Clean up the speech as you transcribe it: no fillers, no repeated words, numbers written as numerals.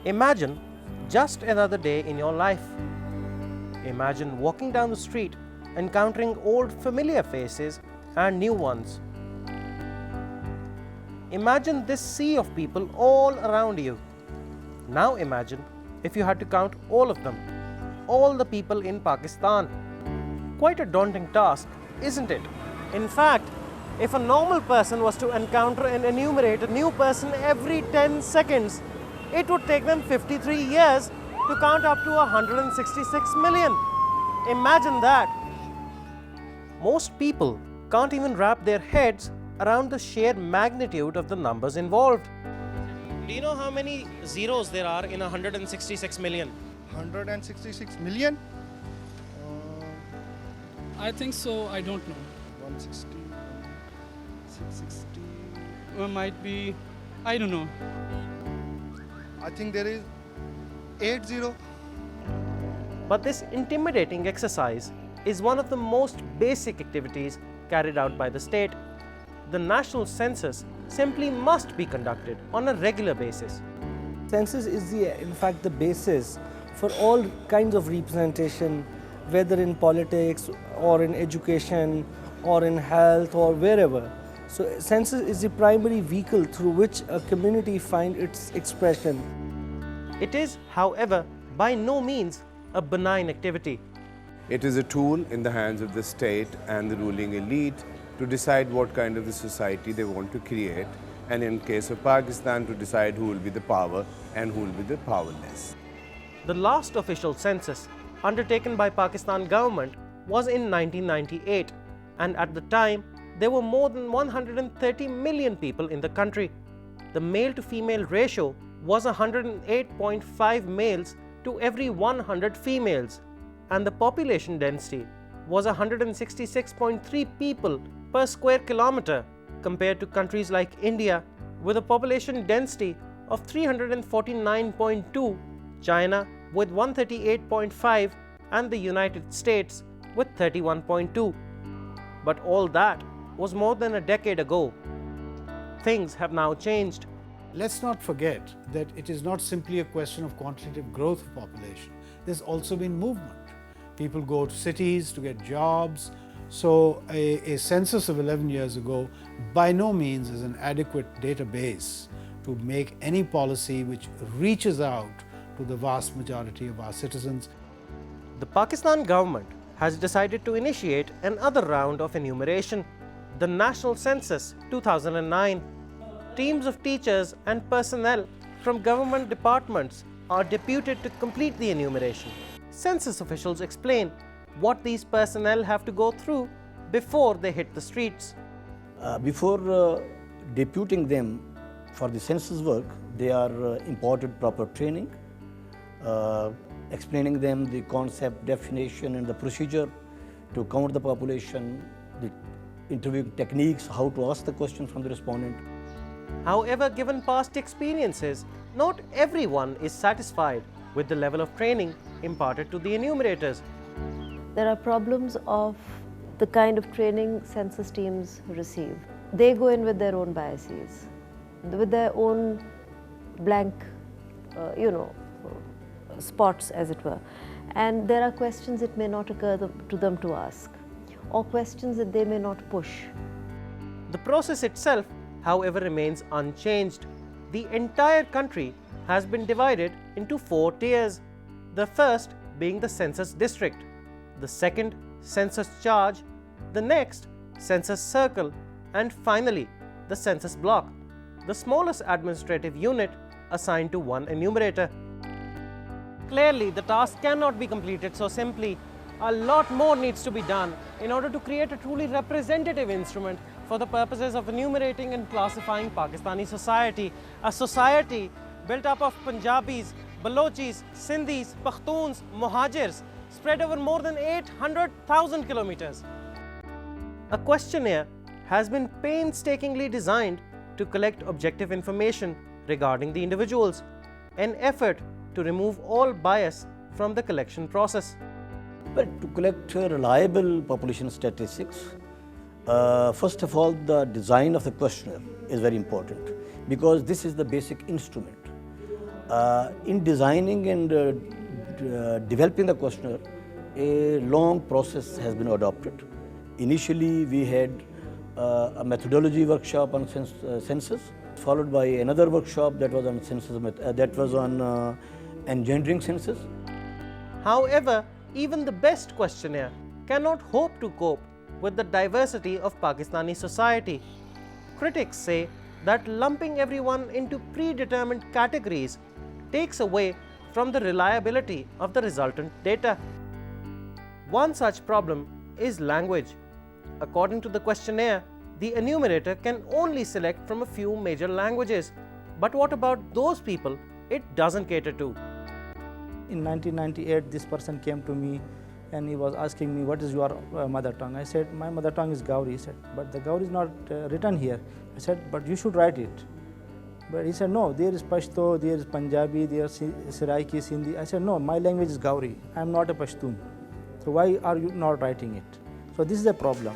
Imagine just another day in your life. Imagine walking down the street, encountering old familiar faces and new ones. Imagine this sea of people all around you. Now imagine if you had to count all of them, all the people in Pakistan. Quite a daunting task, isn't it? In fact, if a normal person was to encounter and enumerate a new person every 10 seconds, it would take them 53 years to count up to 166 million. Imagine that. Most people can't even wrap their heads around the sheer magnitude of the numbers involved. Do you know how many zeros there are in 166 million? 166 million? I think so, I don't know. 160, 660. Might be, I don't know. I think there is 80. But this intimidating exercise is one of the most basic activities carried out by the state. The national census simply must be conducted on a regular basis. Census is in fact the basis for all kinds of representation, whether in politics or in education or in health or wherever. So census is the primary vehicle through which a community finds its expression. It is, however, by no means a benign activity. It is a tool in the hands of the state and the ruling elite to decide what kind of the society they want to create, and in case of Pakistan, to decide who will be the power and who will be the powerless. The last official census undertaken by Pakistan government was in 1998, and at the time there were more than 130 million people in the country. The male to female ratio was 108.5 males to every 100 females, and the population density was 166.3 people per square kilometer, compared to countries like India with a population density of 349.2, China with 138.5, and the United States with 31.2. But all that was more than a decade ago. Things have now changed. Let's not forget that it is not simply a question of quantitative growth of population. There's also been movement. People go to cities to get jobs. So a census of 11 years ago by no means is an adequate database to make any policy which reaches out to the vast majority of our citizens. The Pakistan government has decided to initiate another round of enumeration, the National Census 2009. Teams of teachers and personnel from government departments are deputed to complete the enumeration. Census officials explain what these personnel have to go through before they hit the streets. Before deputing them for the census work, they are imparted proper training, explaining them the concept, definition and the procedure to count the population, the interviewing techniques, how to ask the question from the respondent. However, given past experiences, not everyone is satisfied with the level of training imparted to the enumerators. There are problems of the kind of training census teams receive. They go in with their own biases, with their own blank, spots, as it were. And there are questions it may not occur to them to ask, or questions that they may not push. The process itself, however, remains unchanged. The entire country has been divided into 4 tiers. The first being the census district, the second, census charge, the next, census circle, and finally, the census block, the smallest administrative unit assigned to one enumerator. Clearly, the task cannot be completed so simply. A lot more needs to be done in order to create a truly representative instrument for the purposes of enumerating and classifying Pakistani society, a society built up of Punjabis, Balochis, Sindhis, Pakhtuns, Muhajirs, spread over more than 800,000 kilometers. A questionnaire has been painstakingly designed to collect objective information regarding the individuals, an effort to remove all bias from the collection process. But to collect reliable population statistics, first of all, the design of the questionnaire is very important because this is the basic instrument. In designing and developing the questionnaire, a long process has been adopted. Initially, we had a methodology workshop on census, followed by another workshop that was on engendering census. However, even the best questionnaire cannot hope to cope with the diversity of Pakistani society. Critics say that lumping everyone into predetermined categories takes away from the reliability of the resultant data. One such problem is language. According to the questionnaire, the enumerator can only select from a few major languages. But what about those people it doesn't cater to? In 1998, this person came to me and he was asking me, what is your mother tongue? I said, my mother tongue is Gauri. He said, but the Gauri is not written here. I said, but you should write it. But he said, no, there is Pashto, there is Punjabi, there is Saraiki, Sindhi. I said, no, my language is Gauri. I am not a Pashtun. So why are you not writing it? So this is a problem.